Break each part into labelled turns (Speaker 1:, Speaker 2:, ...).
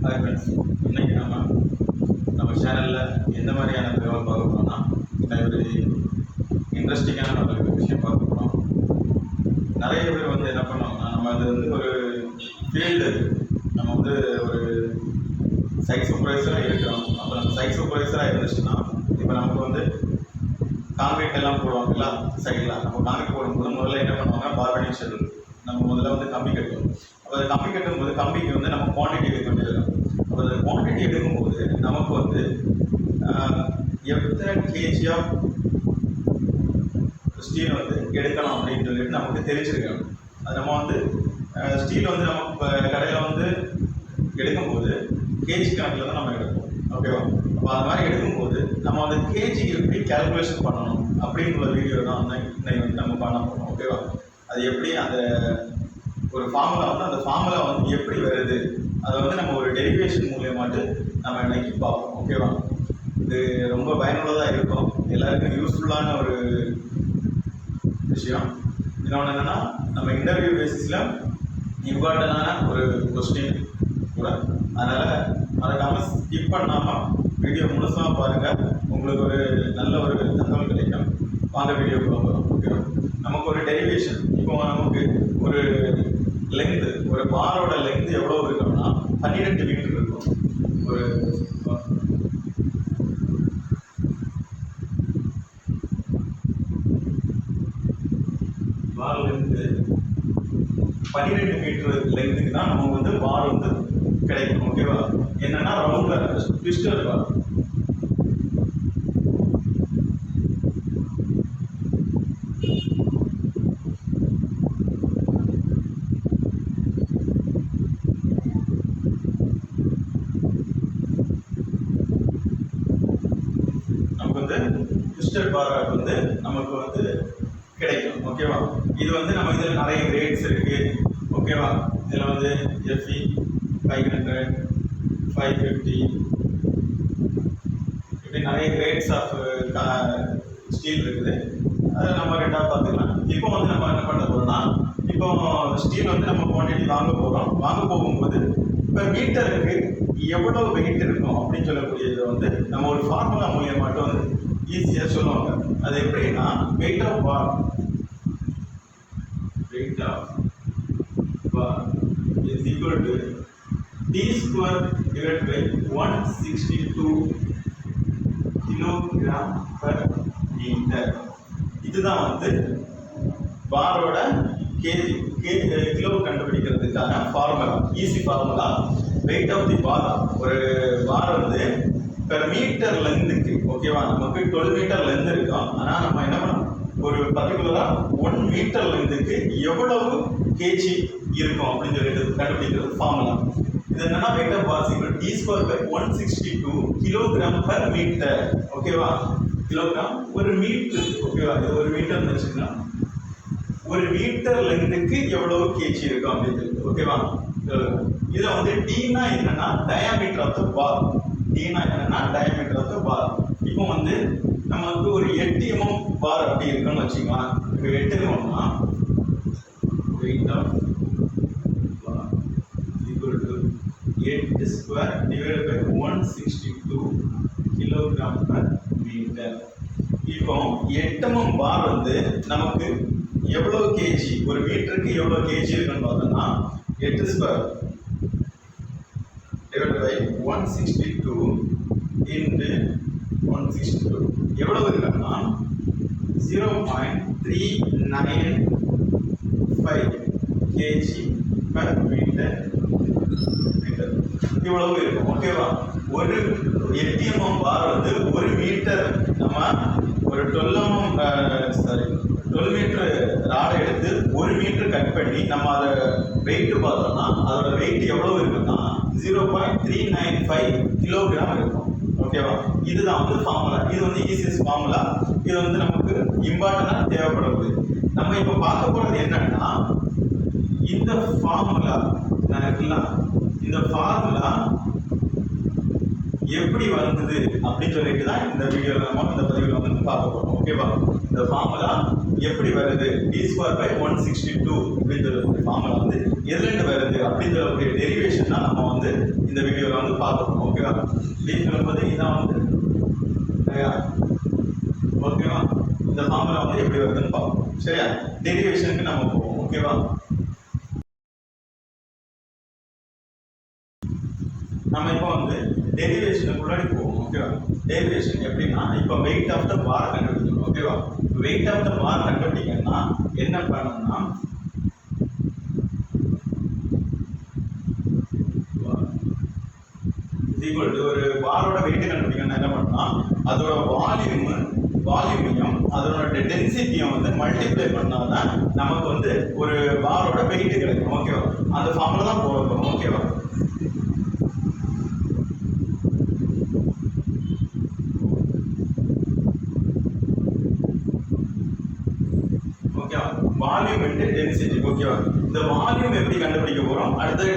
Speaker 1: Hi friends, இன்றைக்கி நம்ம சேனலில் எந்த மாதிரியான தகவல் பார்க்க போகிறோம்னா, ஒரு இன்ட்ரெஸ்டிங்கான ஒரு விஷயம் பார்க்க போகிறோம். நிறைய பேர் வந்து என்ன பண்ணோம்னா, நம்ம அது வந்து ஒரு ஃபீல்டு, நம்ம வந்து ஒரு சைட் சூப்பர்வைசராக இருக்கிறோம். அப்போ நம்ம சைட் சூப்பர்வைசராக இருந்துச்சுன்னா, இப்போ நமக்கு வந்து காங்கிரீட் எல்லாம் போடுவாங்கல்ல சைடில். நம்ம காங்கிரீட் போடும்போது முதல்ல என்ன பண்ணுவாங்க, பார்பனிங் ஷெட்யூல். நம்ம முதல்ல வந்து கம்பி கட்டுவோம். அப்போ அது கம்பி கட்டும்போது கம்பிக்கு வந்து நம்ம குவான்டிட்டி எடுக்க வேண்டியது. அப்போ அந்த குவான்டிட்டி எடுக்கும்போது நமக்கு வந்து எத்தனை கேஜி ஆஃப் ஸ்டீல் வந்து எடுக்கலாம் அப்படின்னு சொல்லிட்டு நமக்கு தெரிஞ்சிருக்கணும். அது நம்ம வந்து ஸ்டீல் வந்து நம்ம இப்போ கடையில் வந்து எடுக்கும்போது கேஜி கணக்கில் தான் நம்ம எடுப்போம். ஓகேவா? அப்போ அது மாதிரி எடுக்கும்போது நம்ம அந்த கேஜி எப்படி கேல்குலேஷன் பண்ணணும் அப்படிங்கிற வீடியோ தான் வந்து இன்னைக்கு வந்து நம்ம பண்ண போகிறோம். ஓகேவா? அது எப்படி அந்த ஒரு ஃபார்முலா வந்து அந்த ஃபார்முலா வந்து எப்படி வருது, அதை வந்து நம்ம ஒரு டெரிவேஷன் மூலியமாட்டு நம்ம இன்னைக்கு பார்ப்போம். ஓகேவா? இது ரொம்ப பயனுள்ளதாக இருக்கும், எல்லாருக்கும் யூஸ்ஃபுல்லான ஒரு விஷயம். இன்னொன்று என்னென்னா, நம்ம இன்டர்வியூ பேசிஸில் இம்பார்ட்டண்டான ஒரு கொஸ்டின் கூட. அதனால் மறக்காமல் ஸ்கிப் பண்ணாமல் வீடியோ முழுசாக பாருங்கள், உங்களுக்கு ஒரு நல்ல ஒரு தகவல் கிடைக்கும். வாங்க வீடியோக்குள்ள போகிறோம். ஓகேவா? நமக்கு ஒரு டெரிவேஷன், இப்போ நமக்கு ஒரு லென்த்து, ஒரு பாரோட லென்த் எவ்வளோ இருக்கணும்னா 12 மீட்டர் இருக்கும். ஒரு பார் லென்த்து 12 மீட்டர் லென்த்துக்கு தான் நம்ம வந்து பார் வந்து கிடைக்கும். ஓகேவா? என்னன்னா ரவுண்டில் ட்விஸ்டர் பார். ட்விஸ்டர் பார் வந்து நமக்கு வந்து கிடைக்கும். ஓகேவா? இது வந்து நம்ம இதில் நிறைய கிரேட்ஸ் இருக்கு. ஓகேவா? இதில் வந்து FE 500, 550 இப்படி நிறைய கிரேட்ஸ் ஆஃப் ஸ்டீல் இருக்குது. அதை நம்ம ரெண்டாக பார்த்துக்கலாம். இப்போ வந்து நம்ம என்ன பண்ண போகிறோம்னா, இப்போ ஸ்டீல் வந்து நம்ம குவான்டிட்டி வாங்க போகிறோம். வாங்க போகும்போது இப்போ மீட்டருக்கு எவ்வளோ வெயிட் இருக்கும் அப்படின்னு சொல்லக்கூடியது வந்து நம்ம ஒரு ஃபார்முலா மூலியமாட்டும் வந்து ஈஸியாக சொல்லுவாங்க. அது எப்படின்னா, weight of bar is equal to d² divided by 162 kilogram per metre. இதுதான் வந்து பாரோட கிலோ கண்டுபிடிக்கிறதுக்கான formula, easy formula. Weight of the bar, ஒரு பார் வந்து பெர் மீட்டர் லென்த்துக்கு, ஓகேவா, நமக்கு 12 மீட்டர் லென்த் இருக்கும். ஆனால் நம்ம என்ன பண்ணோம், ஒரு பர்டிகுலராக 1 மீட்டர் லென்த்துக்கு எவ்வளவு கேஜி இருக்கும் அப்படின்னு சொல்லிட்டு கண்டுபிடிக்கிறது ஃபார்முலா. இது என்னன்னா, weight of bar equal d² by 162 kilogram per metre. ஓகேவா? கிலோகிராம் ஒரு மீட்டர். ஓகேவா? இது ஒரு மீட்டர் வச்சுக்கோங்க. ஒரு மீட்டர் லென்த்துக்கு எவ்வளவு கேஜி இருக்கும் அப்படின்னு. ஓகேவா? இதுல வந்து டீனா என்னன்னா டயாமீட்டர் ஆஃப் த பார். டீனா என்னன்னா டயாமீட்டர் ஆஃப் த பார். இப்போ வந்து நமக்கு ஒரு 8 mm பார் அப்படி இருக்குன்னு வச்சுக்கலாம். இப்போ 8 mmனா weight of bar equal to 8² divided by 162 kilogram per metre. இப்போ 8 mm பார் வந்து நமக்கு எவ்வளவு கேஜி, ஒரு மீட்டருக்கு எவ்வளவு கேஜி இருக்குன்னு பார்த்தோம்னா 8² divided by 162 into 162 எவ்வளவு இருக்குன்னா 0.395 கேஜி per மீட்டர் இவ்வளவு இருக்கும். ஓகேவா? ஒரு 8 mm பார் வந்து ஒரு மீட்டர், நம்ம ஒரு 12 மீட்டர் ராடை எடுத்து ஒரு மீட்டர் கட் பண்ணி நம்ம அதை வெயிட் பார்த்தோம்னா அதோட வெயிட் எவ்வளவு இருக்குன்னா 0.395 கிலோகிராம் இருக்கும். ஓகேவா? இதுதான் வந்து ஃபார்முலா. இது வந்து ஈஸியஸ்ட் ஃபார்முலா. இது வந்து நமக்கு இம்பார்ட்டண்டாக தேவைப்படுது. நம்ம இப்போ பார்க்க போகிறது என்னன்னா, இந்த ஃபார்முலா இந்த ஃபார்முலா எப்படி வந்தது அப்படின்னு சொல்லிட்டு தான் இந்த வீடியோவில் நம்ம இந்த பதிவில் வந்து பார்க்க போகிறோம். ஓகேவா? இந்த ஃபார்முலா எப்படி வருது d²/162 அப்படிங்கிற ஃபார்முலா வந்து எதுலேருந்து வருது அப்படிங்கிற ஒரு டெரிவேஷன் தான் நம்ம வந்து இந்த வீடியோவில் வந்து பார்க்கணும். ஓகேவா? d இதான் வந்து ஓகேவா? இந்த ஃபார்முலா வந்து எப்படி வருதுன்னு பார்ப்போம். சரியா? டெரிவேஷனுக்கு நம்ம போவோம். ஓகேவா? நம்ம இப்போ வந்து டெரிவேஷனுக்குள்ளாடி போவோம். ஓகேவா? டெரிவேஷன் எப்படின்னா இப்போ வெயிட் ஆஃப் த பார் கண்டுபிடிக்கணும். ஓகேவா? வெயிட் ஆஃப் த பார் கண்டுபிடிக்கணும்னா என்ன பண்ணணும்னா ஒரு பாரோட வெயிட் கண்டுபிடிக்கணும்னா என்ன பண்ணலாம், அதோட வால்யூமையும் அதோட டென்சிட்டியும் வந்து மல்டிப்ளை பண்ணாதான் நமக்கு வந்து ஒரு பாரோட வெயிட் கிடைக்கும். ஓகேவா? அந்த ஃபார்முலா தான் போடணும். ஓகேவா? Volume into density. ஓகேவா? இந்த வால்யூம் எப்படி கண்டுபிடிக்க போறோம், அடுத்தது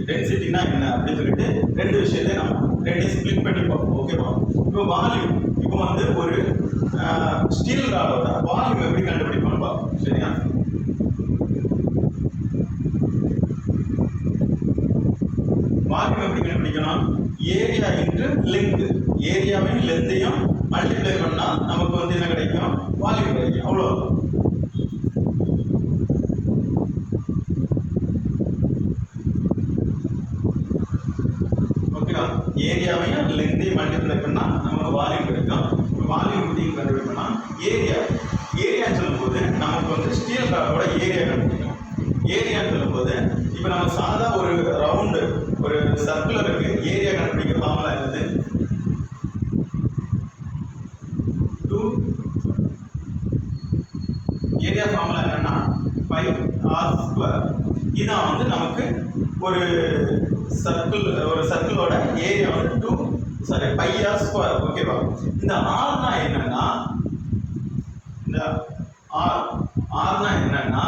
Speaker 1: டென்சிட்டினா என்ன அப்படின்னு சொல்லிட்டு ரெண்டு விஷயத்தை நம்ம ரெண்டையும் ஸ்பிளிட் பண்ணி பார்ப்போம். ஓகேவா? இப்போ வால்யூம் இப்போ வந்து ஒரு ஸ்டீல் ராடோட வால்யூம் எப்படி கண்டுபிடிப்போம்னு பார்ப்போம். சரியா? வால்யூம் எப்படி கண்டுபிடிக்கணும், ஏரியா இன்டு லென்த், ஏரியாவையும் லென்த்தையும் மல்டிப்ளை பண்ணா நமக்கு வந்து என்ன கிடைக்கும், வால்யூம் கிடைக்கும். அவ்வளோ. ஏரியாவையும் லென்த்தையும் மல்டிப்ளை பண்ணா நமக்கு வால்யூம் கிடைக்கும். வால்யூம் எப்படி கண்டுபிடிக்கணும்னா ஏரியான்னு சொல்லும்போது நமக்கு வந்து ஸ்டீல் ராடோட ஏரியா கண்டுபிடிக்கணும். ஏரியான்னு சொல்லும்போது இப்போ நம்ம சாதா ஒரு ரவுண்டு ஒரு சர்க்குலருக்கு ஏரியா கண்டுபிடிக்க ஃபார்முலா என்னது, 2 ஏரியா ஃபார்முலா என்னன்னா πr². இதான் வந்து நமக்கு ஒரு சர்க்கிளோட ஏரியா வந்து πr². ஓகேவா? இந்த ஆர்னா என்னன்னா, இந்த ஆர்னா என்னன்னா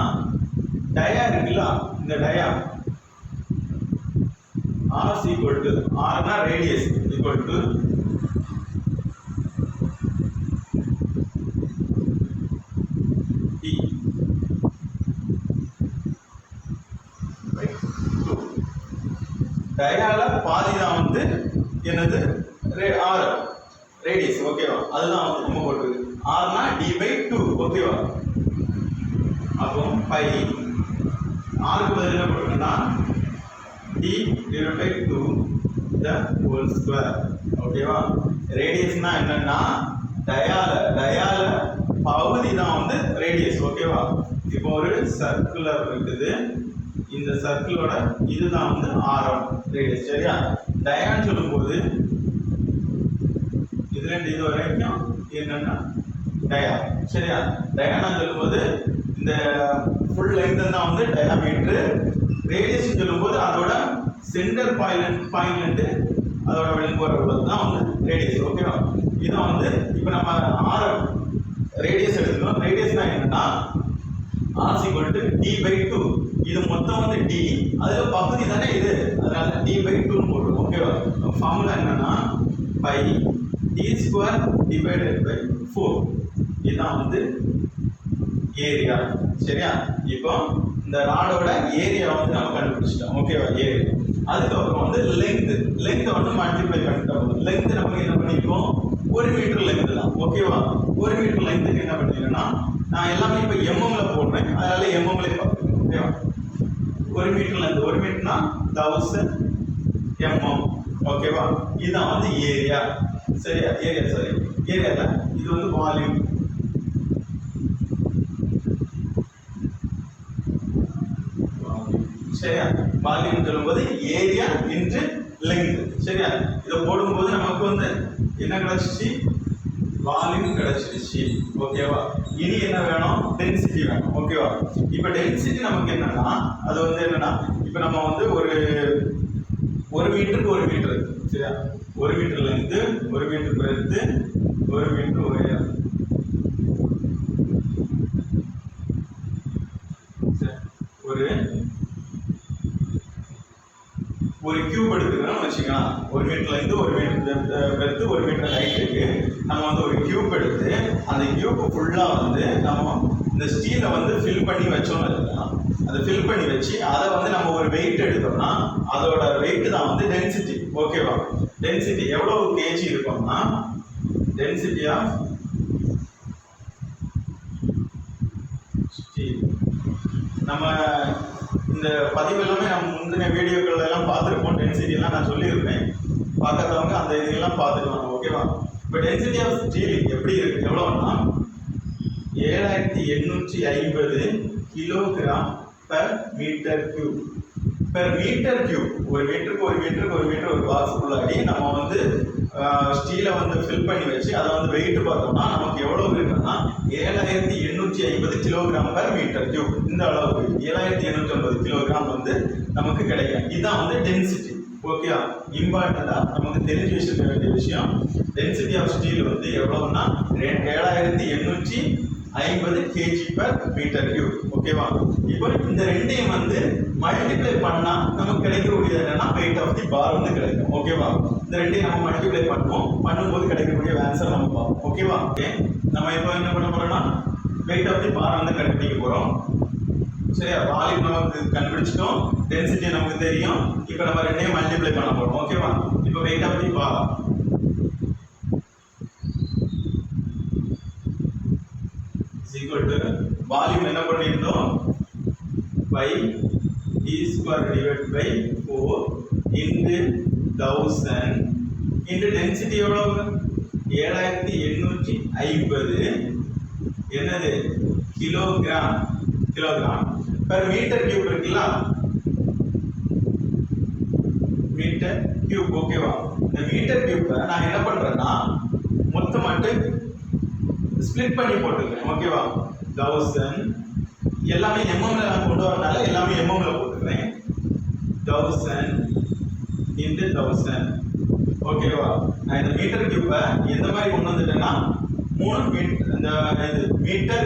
Speaker 1: டயா இருக்குல்ல, இந்த டயா ஆர் ஈக்குவல் டு ஆர்னா ரேடியஸ் ஈக்குவல் டு டி டயால பாதி தான் வந்து என்னது ஆர் ரேடியஸ். ஓகேவா? அதுதான் வந்து நம்ம போட்டுருக்கு. ஆர்னா d/2. ஓகேவா? அப்போ பை ஆருக்கு பதில் என்ன போட்டுருக்கோம்னா d/2 the whole square. ஓகேவா? ரேடியஸ்னா என்னன்னா டயால பகுதி தான் வந்து ரேடியஸ். ஓகேவா? இப்போ ஒரு சர்க்குலர் இருக்குது, இந்த சர்க்கிளோட இதுதான் வந்து ஆரம் ரேடியஸ். சரியா? டயான்னு சொல்லும்போது இதுல இருந்து இது வரைக்கும் என்னன்னா டயா. சரியா? டயான்னு சொல்லும்போது இந்த ஃபுல் லென்த் தான் வந்து டயாமீட்டர். ரேடியஸ் சொல்லும்போது அதோட சென்டர் பாயிண்ட்ல இருந்து அதோட வெளிப்புற தான் வந்து ரேடியஸ். ஓகேவா? இதான் வந்து இப்போ நம்ம ஆரம் ரேடியஸ் எடுத்துக்கணும். ரேடியஸ்னா என்னன்னா r = d/2. இது மொத்தம் வந்து d, அதுல பகுதி தானே இது, அதனால d/2 ன்னு போடுறோம். ஓகேவா? ஃபார்முலா என்னன்னா பை d²/4. இதுதான் வந்து ஏரியா. சரியா? இப்போ இந்த ராடோட ஏரியா வந்து நம்ம கண்டுபிடிச்சிட்டோம். ஓகேவா? ஏரியா. அதுக்கப்புறம் வந்து லென்த் வந்து மல்டிப்ளை பண்ணிட்டோம். லென்த் நமக்கு என்ன பண்ணிருக்கோம், 1 மீட்டர் லென்த் தான். ஓகேவா? 1 மீட்டர் லென்த்துக்கு என்ன பண்ணிருக்கேன்னா நான் எல்லாமே இப்போ எம்எம்ல போடுறேன், அதனால எம்எம்ல பார்த்துக்கணும். ஓகேவா? 1 மீட்டர் லென்த், 1 மீட்டர்னா 1000 mm. ஓகேவா? இதுதான் வந்து ஏரியா. சரியா? ஏரியால இது வந்து வால்யூம். சரியா? வால்யூம் சொல்லும்போது ஏரியா இன்டு லென்த். சரியா? இதை போடும்போது நமக்கு வந்து என்ன கிடைச்சிச்சு, வால்யூம் கிடைச்சிருச்சு. ஓகேவா? இனி என்ன வேணும், டென்சிட்டி வேணும். ஓகேவா? இப்போ டென்சிட்டி நமக்கு என்னன்னா அது வந்து என்னன்னா இப்போ நம்ம வந்து ஒரு மீட்டருக்கு 1 மீட்டர். சரியா? 1 metre length, 1 metre breadth, 1 metre உயரம். ஒரு கியூப் எடுத்துக்கிறோம்னு வச்சுக்கலாம். 1 மீட்டர்லேருந்து 1 மீட்டர் பெருத்து 1 மீட்டர் ஹைட்டுக்கு நம்ம வந்து ஒரு கியூப் எடுத்து அந்த கியூப் ஃபுல்லாக வந்து நம்ம இந்த ஸ்டீலை வந்து ஃபில் பண்ணி வச்சோம்னு இருக்கலாம். அதை ஃபில் பண்ணி வச்சு அதை வந்து நம்ம ஒரு வெயிட் எடுத்தோம்னா அதோட வெயிட் தான் வந்து டென்சிட்டி. ஓகேவா? டென்சிட்டி எவ்வளவு கேஜி இருக்கும்னா டென்சிட்டி ஆஃப் ஸ்டீல். நம்ம இந்த பதிவு எல்லாமே நம்ம முந்தின வீடியோக்கள் எல்லாம் பார்த்துருப்போம். டென்சிட்டி எல்லாம் நான் சொல்லியிருப்பேன். பார்க்காதவங்க அந்த இதெல்லாம் பார்த்துக்குவாங்க. ஓகேவா? இப்போ டென்சிட்டி ஆஃப் ஸ்டீல் எப்படி இருக்கு? எவ்வளோன்னா 7850 kilogram per metre cube. Per metre cube. ஒரு மீட்டருக்கு ஒரு பாக்ஸ் உள்ளாடி நம்ம வந்து ஸ்டீலை வந்து ஃபில் பண்ணி வச்சு அதை வந்து வெயிட் பார்த்தோம்னா நமக்கு எவ்வளோ இருக்குன்னா 7850 கிலோகிராம் பெர் மீட்டர் கியூப். இந்த அளவுக்கு 7850 கிலோகிராம் வந்து நமக்கு கிடைக்கும். இதுதான் வந்து டென்சிட்டி. ஓகே, இம்பார்ட்டண்டாக நமக்கு தெரிஞ்சு வச்சுக்க வேண்டிய விஷயம். டென்சிட்டி ஆஃப் ஸ்டீல் வந்து எவ்வளோன்னா 7850 கேஜி பெர் மீட்டர் கியூப். ஓகேவா? இப்போ இந்த ரெண்டையும் வந்து மல்டிப்ளை பண்ணா நமக்கு கிடைக்கக்கூடியது என்னன்னா வெயிட் ஆஃப் தி பார் வந்து கிடைக்கும். ஓகேவா? இந்த ரெண்டையும் நம்ம மல்டிப்ளை பண்ணும்போது கிடைக்கக்கூடிய ஆன்சர் நம்ம பார்ப்போம். ஓகேவா? ஓகே, நம்ம இப்போ என்ன பண்ண போறோம்னா வெயிட் ஆஃப் தி பார் வந்து கண்டுபிடிக்க போறோம். சரியா? வால்யூம் நமக்கு கண்டுபிடிச்சிட்டோம், டென்சிட்டி நமக்கு தெரியும். இப்போ நம்ம ரெண்டையும் மல்டிப்ளை பண்ண போறோம். ஓகேவா? இப்போ weight of the bar equal to volume என்ன பண்ணிருந்தோம் 5 d square divided by 4 into 1000 into density எவ்வளவு 7850 என்னது கிலோகிராம் per meter cube இருக்குல்ல, மீட்டர் கியூப். ஓகேவா? இந்த மீட்டர் கியூப் நான் என்ன பண்றேன்னா மொத்தமாட்டு ஸ்ப்ளிட் பண்ணி போட்டுக்கிறேன். ஓகேவா? 1000 எல்லாமே எம்எம்ல நான் கொண்டு வரனால எல்லாமே எம்எம்ல போட்டுக்கிறேன். 1000 into 1000. ஓகேவா? நான் இந்த மீட்டர் கியூப்பை எந்த மாதிரி கொண்டு வந்துட்டேன்னா 3 மீட்டர், இந்த மீட்டர்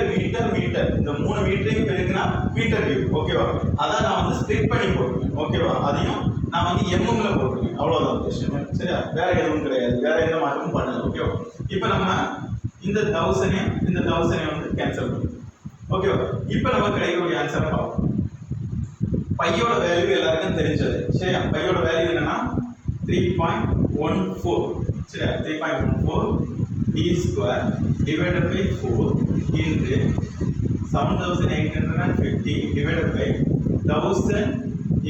Speaker 1: இந்த 3 மீட்டரையும் பெருக்கினா மீட்டர் கியூப். ஓகேவா? அதான் நான் வந்து ஸ்ப்ளிட் பண்ணி போட்டுருக்கேன். ஓகேவா? அதையும் நான் வந்து எம்எம்ல போட்டுருக்கேன். அவ்வளோதான் விஷயம். சரியா? வேற எதுவும் கிடையாது, வேற எந்த மாற்றமும் பண்ணல. ஓகேவா? இப்போ நம்ம இந்த 1000 வந்து கேன்சல் பண்ணுவோம். ஓகேவா? இப்போ நமக்கு கிடைக்கக்கூடிய ஆன்சர் பார்ப்போம். பையோட வேல்யூ எல்லாருக்கும் தெரிஞ்சது. சரியா? பையோட வேல்யூ என்னன்னா 3.14. சரியா? 3.14 d square divided by 4 into 7850 divided by 1000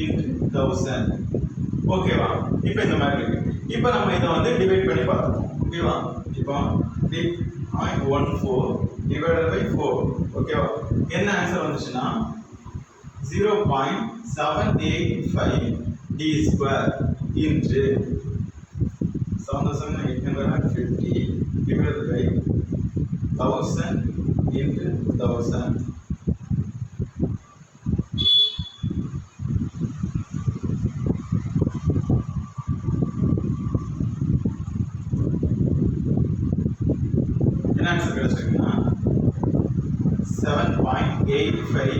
Speaker 1: into 1000. ஓகேவா? இப்போ இந்த மாதிரி இருக்கு. இப்போ நம்ம இதை வந்து டிவைட் பண்ணி பார்ப்போம். ஓகேவா? இப்போ 3.14 divided by 4. ஓகேவா? என்ன ஆன்சர் வந்துச்சுன்னா 0.785 d square into 7850 divided by 1000 into 1000. என்ன ஆன்சர் கிடைச்சிருக்குன்னா 7.85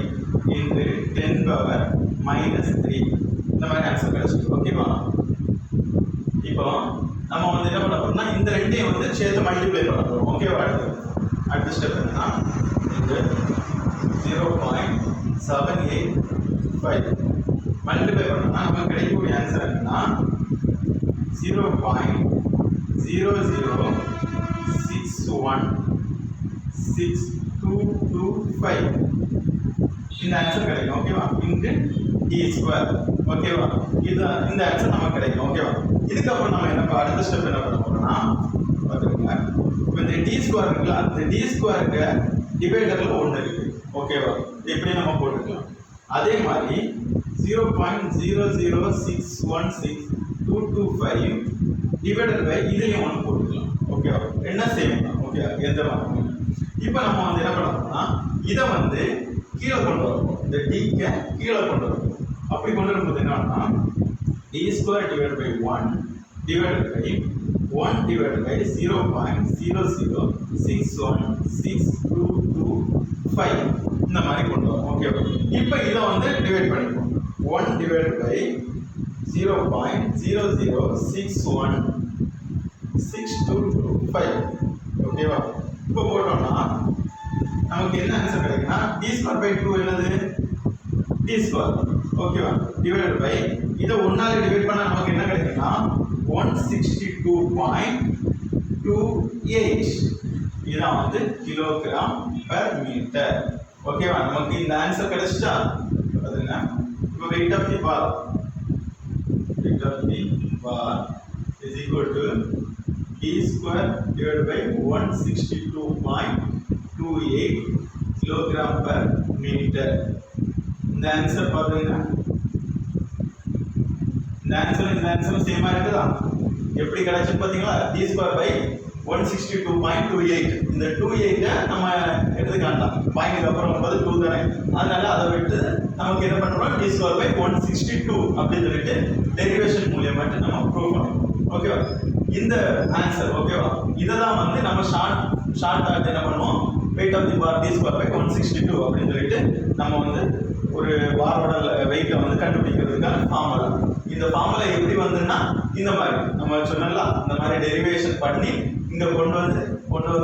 Speaker 1: into 10 power minus 3. இந்த மாதிரி ஆன்சர் கிடைச்சிருக்கு. ஓகேவா? இப்போ நம்ம வந்து என்ன பண்ண போறோம்னா இந்த ரெண்டையும் வந்து சேர்த்து மல்டிப்ளை பண்ண போறோம். ஓகேவா? அடுத்த ஸ்டெப் என்னன்னா இது 0.785 மல்டிப்ளை பண்ணோம்னா நமக்கு கிடைக்கக்கூடிய ஆன்சர் என்னன்னா 0.0061625 இந்த ஆன்சர் கிடைக்கும். ஓகேவா? Into d square. ஓகேவா? இது இந்த ஆன்சர் நமக்கு கிடைக்கும். ஓகேவா? இதுக்கப்புறம் நம்ம என்ன அடுத்த ஸ்டெப் என்ன பண்ண போறோம்னா பார்த்துக்கோங்க. இப்போ இந்த டி ஸ்கொயர் இருக்குல்ல, இந்த டி ஸ்கொயருக்கு டிவைடர்ல 1 இருக்கு. ஓகேவா? இப்படி நம்ம போட்டுக்கலாம். அதே மாதிரி 0.0061625 டிவைடட் பை இதையும் 1 போட்டுக்கலாம். ஓகேவா? என்ன சேம் தான். ஓகே, எந்த மாற்றமும். இப்போ நம்ம வந்து என்ன பண்ண போறோம்னா இதை வந்து கீழே கொண்டு வரணும். இந்த டிக்கு கீழே கொண்டு வரணும். அப்படி கொண்டு வரும்போது என்னன்னா d square divided by 1 divided by 1 divided by 0.0061625 இந்த மாதிரி கொண்டு வரும். ஓகேவா? இப்போ இதை வந்து டிவைட் பண்ணிப்போம். 1 divided by 0.00616225 ஓகேவா? இப்போ போட்டோம்னா நமக்கு என்ன ஆன்சர் கிடைக்குன்னா d ஸ்கொயர் பை 2 என்னது d ஸ்கொயர் ஓகேவா டிவைடட் பை இதை 1 ஆல டிவைட் பண்ணா நமக்கு என்ன கிடைக்குன்னா 162.28 இதான் வந்து கிலோகிராம் per மீட்டர் ஓகேவா? நமக்கு இந்த ஆன்சர் கிடைச்சிட்டா பாருங்க. இப்போ weight of the bar is equal to d square divided by 162.28 kilogram per meter. இந்த ஆன்சர் பாருங்க. இந்த ஆன்சர் சேமா இருக்குதா? எப்படி கிடைச்சு பாத்தீங்களா? d square by 162.28 இந்த 28 நம்ம எடுத்துக்கலாம். பாயிண்ட்க்கு அப்புறம் 2 தானே, அதனால அதை விட்டு நமக்கு என்ன பண்றோம் d square by 162 அப்படி சொல்லிட்டு டெரிவேஷன் மூலமா நம்ம ப்ரூவ் பண்ணோம். ஓகேவா? இந்த ஆன்சர் ஓகேவா? இத தான் வந்து நம்ம ஷார்ட் ஆட் என்ன பண்ணுவோம் weight of the bar d square by 162 அப்படி சொல்லிட்டு நம்ம வந்து ஒரு பாரோட வெயிட்டை வந்து கண்டுபிடிக்கிறதுக்கான ஃபார்முலா. இந்த ஃபார்முலா எப்படி வந்துன்னா இந்த மாதிரி நம்ம சொன்னல இந்த மாதிரி டெரிவேஷன் பண்ணி இங்க கொண்டு வந்த பிறகு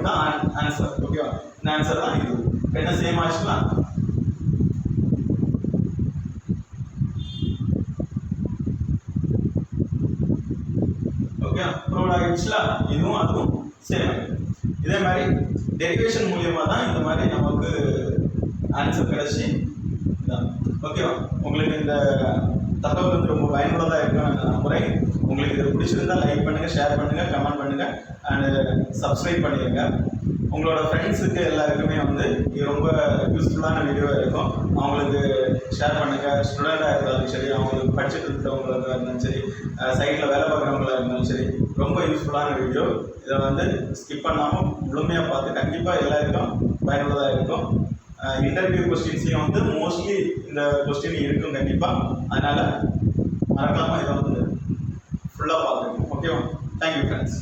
Speaker 1: தான் ஆன்சர். ஓகேவா? இந்த ஆன்சர் தான் இது. என்ன சேம் ஆச்சுன்னா ஓகே ப்ரூவ் ஆயிடுச்சுல, இதுவும் அதுவும் சேம். இதே மாதிரி டெரிவேஷன் மூலியமா தான் இந்த மாதிரி நமக்கு ஆன்சர் கிடைச்சி. ஓகேவா? உங்களுக்கு இந்த தகவல் வந்து ரொம்ப பயனுள்ளதாக இருக்கும் நான் நம்புறேன். உங்களுக்கு இது பிடிச்சிருந்தா லைக் பண்ணுங்க, ஷேர் பண்ணுங்க, கமெண்ட் பண்ணுங்க அண்ட் சப்ஸ்கிரைப் பண்ணிடுங்க. உங்களோட ஃப்ரெண்ட்ஸுக்கு எல்லாருக்குமே வந்து இது ரொம்ப யூஸ்ஃபுல்லான வீடியோவாக இருக்கும். அவங்களுக்கு ஷேர் பண்ணுங்க. ஸ்டூடெண்டாக இருந்தாலும் சரி, அவங்களுக்கு படிச்சுட்டு இருக்கிறவங்களாக இருந்தாலும் சரி, சைட்டில் வேலை பார்க்குறவங்களா இருந்தாலும் சரி, ரொம்ப யூஸ்ஃபுல்லான வீடியோ. இதை வந்து ஸ்கிப் பண்ணாமல் முழுமையாக பார்த்து கண்டிப்பாக எல்லாருக்கும் பயனுள்ளதாக இருக்கும். இன்டர்வியூ கொஸ்டின்ஸையும் வந்து மோஸ்ட்லி இந்த கொஸ்டின் இருக்கும் கண்டிப்பாக. அதனால மறக்காமல் இதை வந்து ஃபுல்லாக பார்த்துக்கணும். ஓகேவா? Thank you friends.